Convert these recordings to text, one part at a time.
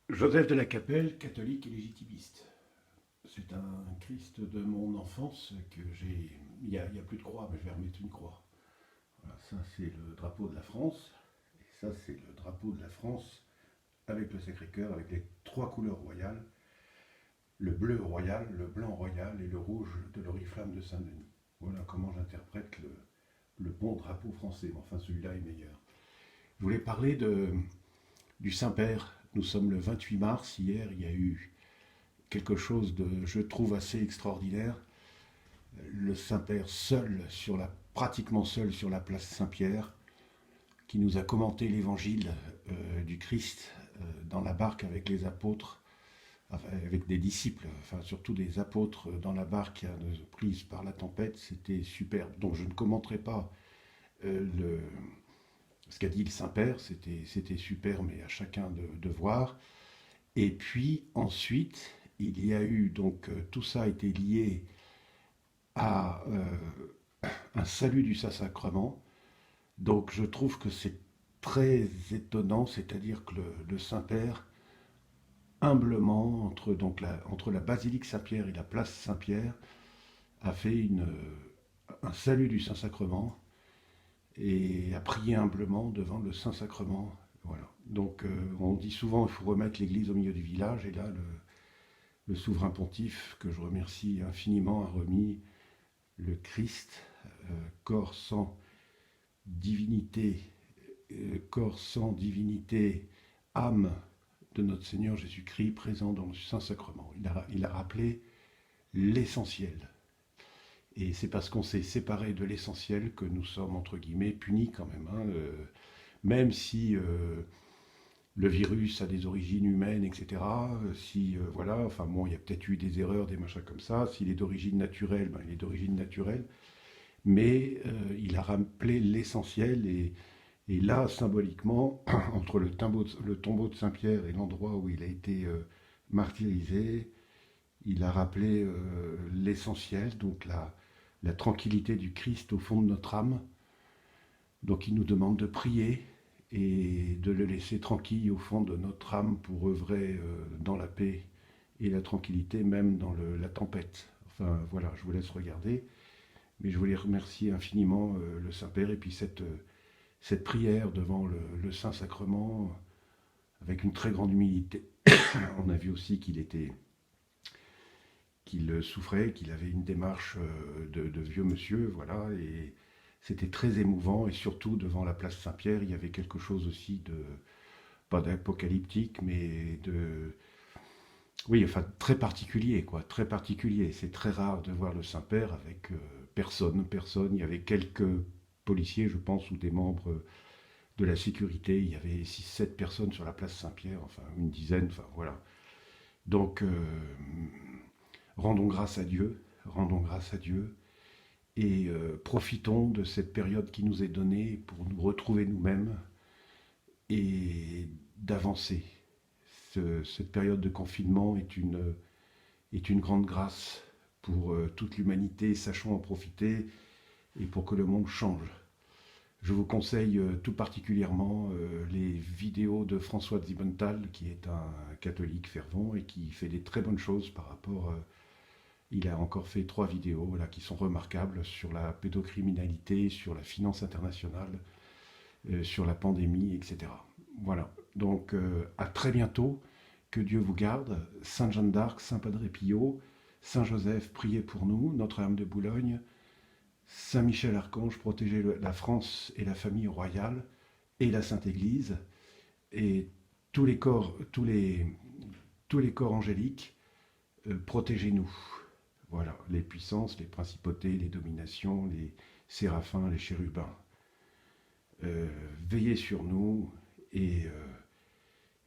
Joseph de la Capelle, catholique et légitimiste. C'est un Christ de mon enfance que j'ai. Il y a plus de croix, mais je vais remettre une croix. Voilà, ça c'est le drapeau de la France. Et ça c'est le drapeau de la France avec le Sacré-Cœur, avec les trois couleurs royales. Le bleu royal, le blanc royal et le rouge de l'oriflamme de Saint-Denis. Voilà comment j'interprète le bon drapeau français. Mais enfin, celui-là est meilleur. Je voulais parler du Saint-Père. Nous sommes le 28 mars. Hier, il y a eu quelque chose de, je trouve, assez extraordinaire. Le Saint-Père pratiquement seul sur la place Saint-Pierre, qui nous a commenté l'évangile du Christ dans la barque avec les apôtres, avec des disciples, enfin surtout des apôtres dans la barque prise par la tempête. C'était superbe. Donc je ne commenterai pas ce qu'a dit le Saint-Père, c'était super, mais à chacun de voir. Et puis ensuite, il y a eu, donc tout ça a été lié à un salut du Saint-Sacrement. Donc je trouve que c'est très étonnant, c'est-à-dire que le Saint-Père, humblement, entre la basilique Saint-Pierre et la place Saint-Pierre, a fait un salut du Saint-Sacrement et a prié humblement devant le Saint-Sacrement. Voilà. Donc on dit souvent qu'il faut remettre l'église au milieu du village, et là le souverain pontife, que je remercie infiniment, a remis le Christ, corps sans divinité, âme de notre Seigneur Jésus-Christ présent dans le Saint-Sacrement. Il a rappelé l'essentiel. Et c'est parce qu'on s'est séparé de l'essentiel que nous sommes, entre guillemets, punis quand même. Hein, même si le virus a des origines humaines, etc. Si, voilà, enfin bon, il y a peut-être eu des erreurs, des machins comme ça. S'il est d'origine naturelle, ben, il est d'origine naturelle. Mais il a rappelé l'essentiel, et là, symboliquement, entre le tombeau de Saint-Pierre et l'endroit où il a été martyrisé, il a rappelé l'essentiel, donc la tranquillité du Christ au fond de notre âme. Donc il nous demande de prier et de le laisser tranquille au fond de notre âme pour œuvrer dans la paix et la tranquillité, même dans la tempête. Enfin voilà, je vous laisse regarder, mais je voulais remercier infiniment le Saint-Père, et puis cette prière devant le Saint-Sacrement avec une très grande humilité. On a vu aussi qu'il souffrait, qu'il avait une démarche de vieux monsieur, voilà, et c'était très émouvant, et surtout devant la place Saint-Pierre, il y avait quelque chose aussi pas d'apocalyptique, mais oui, enfin, très particulier, quoi, très particulier. C'est très rare de voir le Saint-Père avec personne. Il y avait quelques policiers, je pense, ou des membres de la sécurité. Il y avait 6 7 personnes sur la place Saint-Pierre, enfin, une dizaine, enfin, voilà. Donc, rendons grâce à Dieu, et profitons de cette période qui nous est donnée pour nous retrouver nous-mêmes et d'avancer. Cette période de confinement est une grande grâce pour toute l'humanité. Sachons en profiter et pour que le monde change. Je vous conseille tout particulièrement les vidéos de François Zibenthal, qui est un catholique fervent et qui fait des très bonnes choses par rapport. Il a encore fait 3 vidéos là, qui sont remarquables sur la pédocriminalité, sur la finance internationale, sur la pandémie, etc. Voilà. Donc à très bientôt. Que Dieu vous garde. Sainte Jeanne d'Arc, Saint Padre Pio, Saint Joseph, priez pour nous. Notre-Dame de Boulogne, Saint Michel Archange, protégez la France et la famille royale et la Sainte Église, et tous les corps, tous les corps angéliques, protégez-nous. Voilà, les puissances, les principautés, les dominations, les séraphins, les chérubins. Veillez sur nous, et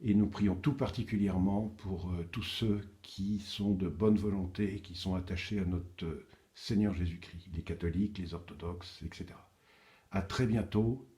nous prions tout particulièrement pour tous ceux qui sont de bonne volonté et qui sont attachés à notre Seigneur Jésus-Christ, les catholiques, les orthodoxes, etc. À très bientôt.